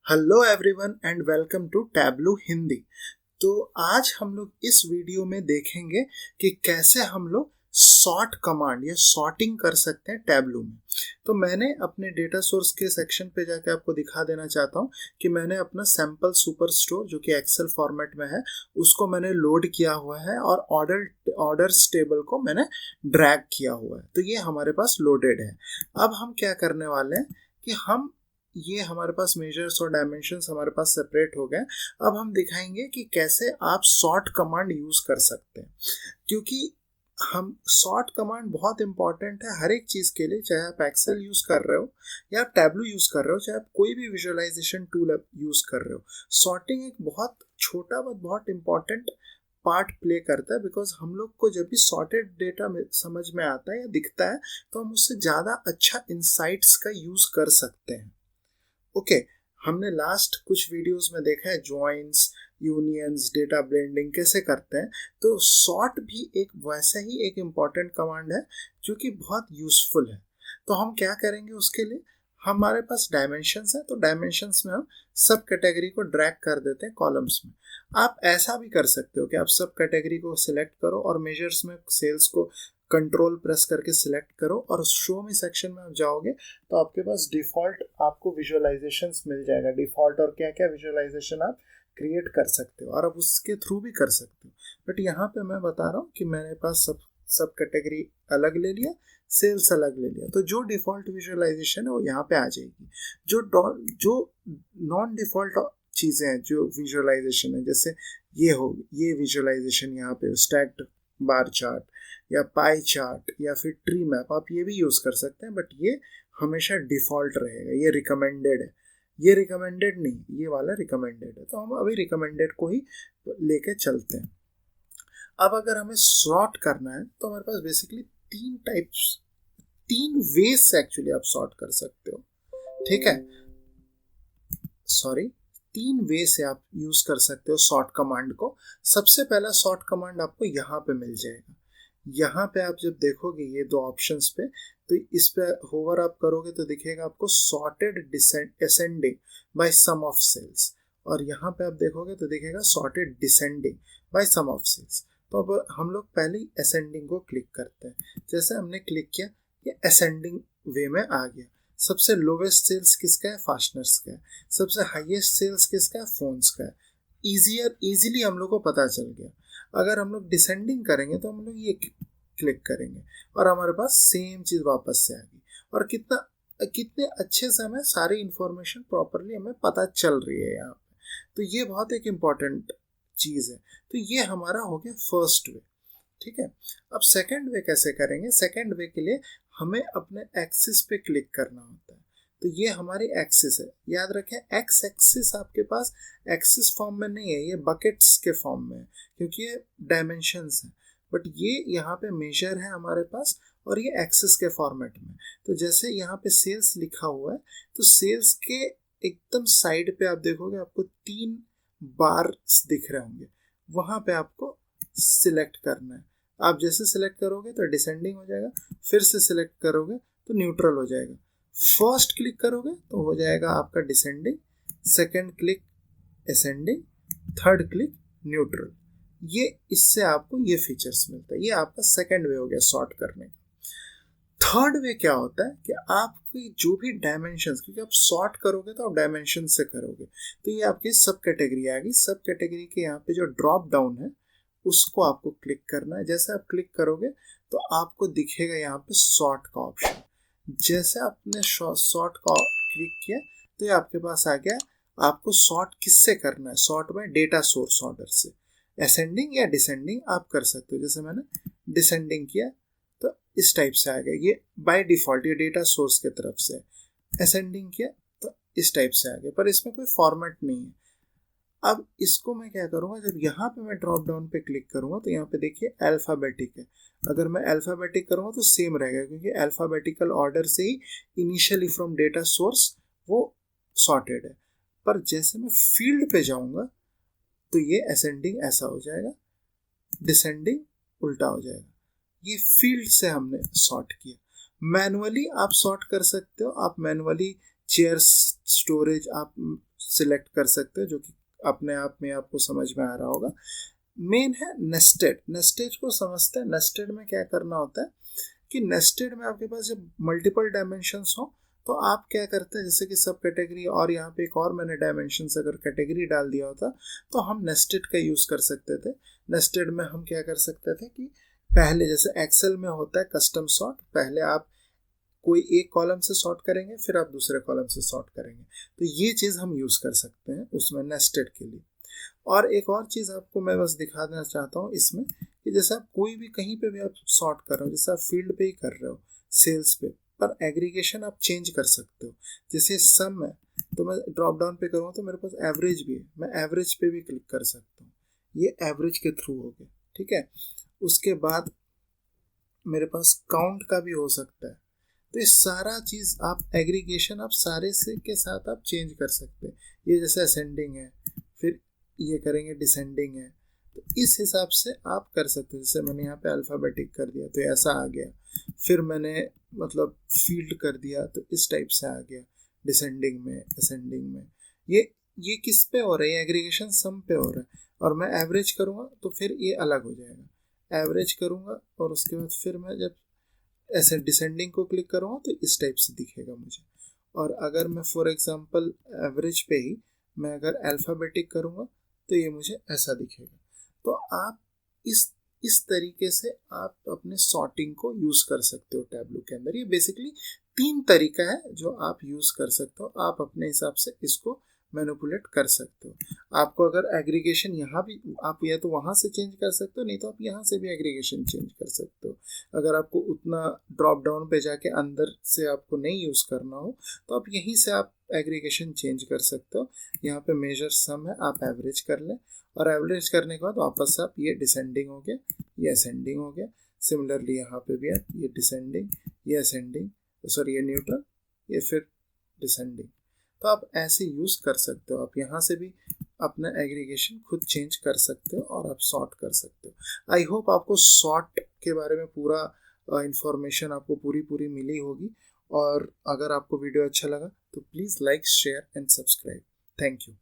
Hello everyone and welcome to Tableau Hindi. तो आज हम लोग इस वीडियो में देखेंगे कि कैसे हम लोग सॉर्ट कमांड या सॉर्टिंग कर सकते हैं टैबलू में। तो मैंने अपने डेटा सोर्स के सेक्शन पे जाके आपको दिखा देना चाहता हूँ कि मैंने अपना सैम्पल सुपर स्टोर जो कि एक्सेल फॉर्मेट में है उसको मैंने लोड किया हुआ है और ऑर्डर्स टेबल को मैंने ड्रैग किया हुआ है। तो ये हमारे पास लोडेड है। अब हम क्या करने वाले हैं कि ये हमारे पास मेजर्स और डायमेंशंस हमारे पास सेपरेट हो गए। अब हम दिखाएंगे कि कैसे आप सॉर्ट कमांड यूज कर सकते हैं, क्योंकि हम सॉर्ट कमांड बहुत इंपॉर्टेंट है हर एक चीज के लिए, चाहे आप एक्सेल यूज कर रहे हो या आप टैबलू यूज कर रहे हो, चाहे आप कोई भी विजुअलाइजेशन टूल यूज कर रहे हो। सॉर्टिंग एक बहुत छोटा बट बहुत इंपॉर्टेंट पार्ट प्ले करता है, बिकॉज हम लोग को जब भी सॉर्टेड डेटा में समझ में आता है या दिखता है तो हम उससे ज़्यादा अच्छा इंसाइट्स का यूज कर सकते हैं। ओके, हमने लास्ट कुछ वीडियोस में देखा है जॉइंस, यूनियंस, डेटा ब्लेंडिंग कैसे करते हैं। तो सॉर्ट भी एक वैसा ही एक इम्पॉर्टेंट कमांड है जो कि बहुत यूजफुल है। तो हम क्या करेंगे उसके लिए, हमारे पास डायमेंशंस है तो डायमेंशंस में हम सब कैटेगरी को ड्रैग कर देते हैं कॉलम्स में। आप ऐसा भी कर सकते हो कि आप सब कैटेगरी को सिलेक्ट करो और मेजर्स में सेल्स को कंट्रोल प्रेस करके सिलेक्ट करो और शो मी सेक्शन में आप जाओगे तो आपके पास डिफॉल्ट आपको विजुअलाइजेशंस मिल जाएगा। डिफॉल्ट और क्या क्या विजुअलाइजेशन आप क्रिएट कर सकते हो और आप उसके थ्रू भी कर सकते हो। बट यहाँ पे मैं बता रहा हूँ कि मेरे पास सब कैटेगरी अलग ले लिया, सेल्स अलग ले लिया, तो जो डिफॉल्ट विजुअलाइजेशन है वो यहाँ पे आ जाएगी। जो नॉन डिफॉल्ट चीज़ें हैं, जो विजुअलाइजेशन है, जैसे ये विजुअलाइजेशन यहाँ पे स्टैक्ड बार चार्ट या पाई चार्ट या फिर ट्री मैप, आप ये भी यूज़ कर सकते हैं, बट ये हमेशा डिफ़ॉल्ट रहेगा। ये रिकमेंडेड है, ये रिकमेंडेड नहीं, ये वाला रिकमेंडेड है। तो हम अभी रिकमेंडेड को ही लेके चलते हैं। अब अगर हमें सॉर्ट करना है तो हमारे पास बेसिकली तीन वेज से एक्चुअली आप सॉर्ट कर सकते हो। ठीक है, सॉरी, तीन वे से आप यूज कर सकते हो सॉर्ट कमांड को। सबसे पहला सॉर्ट कमांड आपको यहाँ पे मिल जाएगा। यहाँ पे आप जब देखोगे ये दो ऑप्शंस पे, तो इस पे होवर आप करोगे तो दिखेगा आपको sorted ascending by sum of sales, और यहाँ पे आप देखोगे तो दिखेगा sorted descending by sum of sales. तो अब हम लोग पहले ही असेंडिंग को क्लिक करते हैं। जैसे हमने क्लिक किया, ये असेंडिंग वे में आ गया। सबसे लोवेस्ट सेल्स किसका है? फास्टनर्स का है। सबसे हाईएस्ट सेल्स किसका है? फोन्स का है। इजीली हम लोग को पता चल गया। अगर हम लोग डिसेंडिंग करेंगे तो हम लोग ये क्लिक करेंगे और हमारे पास सेम चीज़ वापस से आ गई। और कितने अच्छे से हमें सारी इंफॉर्मेशन प्रॉपरली हमें पता चल रही है यहाँ पे। तो ये बहुत एक इम्पॉर्टेंट चीज़ है। तो ये हमारा हो गया फर्स्ट वे। ठीक है, अब सेकंड वे कैसे करेंगे? सेकंड वे के लिए हमें अपने एक्सिस पे क्लिक करना होता है। तो ये हमारी एक्सिस है। याद रखें, एक्स एक्सिस आपके पास एक्सिस फॉर्म में नहीं है, ये बकेट्स के फॉर्म में है, क्योंकि ये डायमेंशंस है। बट ये यहाँ पे मेजर है हमारे पास और ये एक्सिस के फॉर्मेट में। तो जैसे यहाँ पे सेल्स लिखा हुआ है तो सेल्स के एकदम साइड पे आप देखोगे आपको 3 बार्स दिख रहे होंगे, वहां पे आपको सिलेक्ट करना है। आप जैसे सिलेक्ट करोगे तो डिसेंडिंग हो जाएगा, फिर से सिलेक्ट करोगे तो न्यूट्रल हो जाएगा, फर्स्ट क्लिक करोगे तो हो जाएगा आपका descending, second click ascending, third click neutral. ये इससे आपको ये फीचर्स मिलता है। ये आपका सेकंड वे हो गया सॉर्ट करने का। थर्ड वे क्या होता है कि आपकी जो भी डायमेंशंस, क्योंकि आप सॉर्ट करोगे तो आप डायमेंशन से करोगे, तो ये आपकी सब कैटेगरी आ गई। सब कैटेगरी के यहाँ पे जो ड्रॉप डाउन है उसको आपको क्लिक करना है। जैसे आप क्लिक करोगे तो आपको दिखेगा यहाँ पे सॉर्ट का ऑप्शन। जैसे आपने सॉर्ट का क्लिक किया तो ये आपके पास आ गया। आपको सॉर्ट किससे करना है? Sort by data source order से। असेंडिंग या डिसेंडिंग आप कर सकते हो। जैसे मैंने डिसेंडिंग किया तो इस टाइप से आ गया, ये बाय डिफॉल्ट ये डेटा सोर्स की तरफ से। असेंडिंग किया तो इस टाइप से आ गया, पर इसमें कोई फॉर्मेट नहीं है। अब इसको मैं क्या करूँगा, जब यहाँ पे मैं ड्रॉप डाउन पे क्लिक करूँगा तो यहाँ पे देखिए अल्फ़ाबेटिक है। अगर मैं अल्फ़ाबेटिक करूँगा तो सेम रहेगा, क्योंकि अल्फ़ाबेटिकल ऑर्डर से ही इनिशियली फ्रॉम डेटा सोर्स वो सॉर्टेड है। पर जैसे मैं फील्ड पे जाऊँगा तो ये असेंडिंग ऐसा हो जाएगा, डिसेंडिंग उल्टा हो जाएगा। ये फील्ड से हमने सॉर्ट किया। मैनुअली आप सॉर्ट कर सकते हो। आप मैनुअली चेयर स्टोरेज आप सिलेक्ट कर सकते हो, जो कि अपने आप में आपको समझ में आ रहा होगा। मेन है नेस्टेड। नेस्टेड को समझते हैं। नेस्टेड में क्या करना होता है कि नेस्टेड में आपके पास जब मल्टीपल डायमेंशंस हो तो आप क्या करते हैं, जैसे कि सब कैटेगरी और यहाँ पे एक और मैंने डायमेंशंस अगर कैटेगरी डाल दिया होता तो हम नेस्टेड का यूज़ कर सकते थे। नेस्टेड में हम क्या कर सकते थे कि पहले जैसे एक्सेल में होता है कस्टम सॉर्ट, पहले आप कोई एक कॉलम से सॉर्ट करेंगे फिर आप दूसरे कॉलम से सॉर्ट करेंगे, तो ये चीज़ हम यूज़ कर सकते हैं उसमें नेस्टेड के लिए। और एक और चीज़ आपको मैं बस दिखा देना चाहता हूँ इसमें कि जैसे आप कोई भी कहीं पे भी आप सॉर्ट कर रहे हो, जैसे आप फील्ड पे ही कर रहे हो सेल्स पे, पर एग्रीगेशन आप चेंज कर सकते हो। जैसे सम है तो मैं ड्रॉप डाउन पे करूँगा तो मेरे पास एवरेज भी है, मैं एवरेज पे भी क्लिक कर सकता हूँ, ये एवरेज के थ्रू हो गया। ठीक है, उसके बाद मेरे पास काउंट का भी हो सकता है। तो ये सारा चीज़ आप एग्रीगेशन आप सारे से के साथ आप चेंज कर सकते हैं। ये जैसे असेंडिंग है, फिर ये करेंगे डिसेंडिंग है, तो इस हिसाब से आप कर सकते हो। जैसे मैंने यहाँ पे अल्फ़ाबेटिक कर दिया तो ऐसा आ गया, फिर मैंने मतलब फील्ड कर दिया तो इस टाइप से आ गया, डिसेंडिंग में असेंडिंग में। ये किस पे हो रहा है, एग्रीगेशन सम पे हो रहा है, और मैं एवरेज करूँगा तो फिर ये अलग हो जाएगा। एवरेज करूँगा और उसके बाद फिर मैं जब ऐसे डिसेंडिंग को क्लिक करूँगा तो इस टाइप से दिखेगा मुझे। और अगर मैं फॉर एग्जांपल एवरेज पे ही मैं अगर अल्फ़ाबेटिक करूँगा तो ये मुझे ऐसा दिखेगा। तो आप इस तरीके से आप अपने सॉर्टिंग को यूज़ कर सकते हो टैबलू के अंदर। ये बेसिकली 3 तरीका है जो आप यूज़ कर सकते हो, आप अपने हिसाब से इसको मैनिपुलेट कर सकते हो। आपको अगर एग्रीगेशन यहाँ भी आप या तो वहाँ से चेंज कर सकते हो, नहीं तो आप यहाँ से भी एग्रीगेशन चेंज कर सकते हो। अगर आपको उतना ड्रॉप डाउन पे जाके अंदर से आपको नहीं यूज़ करना हो तो आप यहीं से आप एग्रीगेशन चेंज कर सकते हो। यहाँ पे मेजर सम है, आप एवरेज कर लें, और एवरेज करने के बाद वापस आप ये डिसेंडिंग हो गया, ये असेंडिंग हो गया। सिमिलरली यहाँ पे भी आप ये डिसेंडिंग, ये असेंडिंग, सॉरी ये न्यूट्रल, ये फिर डिसेंडिंग। तो आप ऐसे यूज़ कर सकते हो। आप यहाँ से भी अपना एग्रीगेशन खुद चेंज कर सकते हो और आप सॉर्ट कर सकते हो। आई होप आपको सॉर्ट के बारे में पूरा इंफॉर्मेशन आपको पूरी मिली होगी। और अगर आपको वीडियो अच्छा लगा तो please like, share and subscribe. Thank you.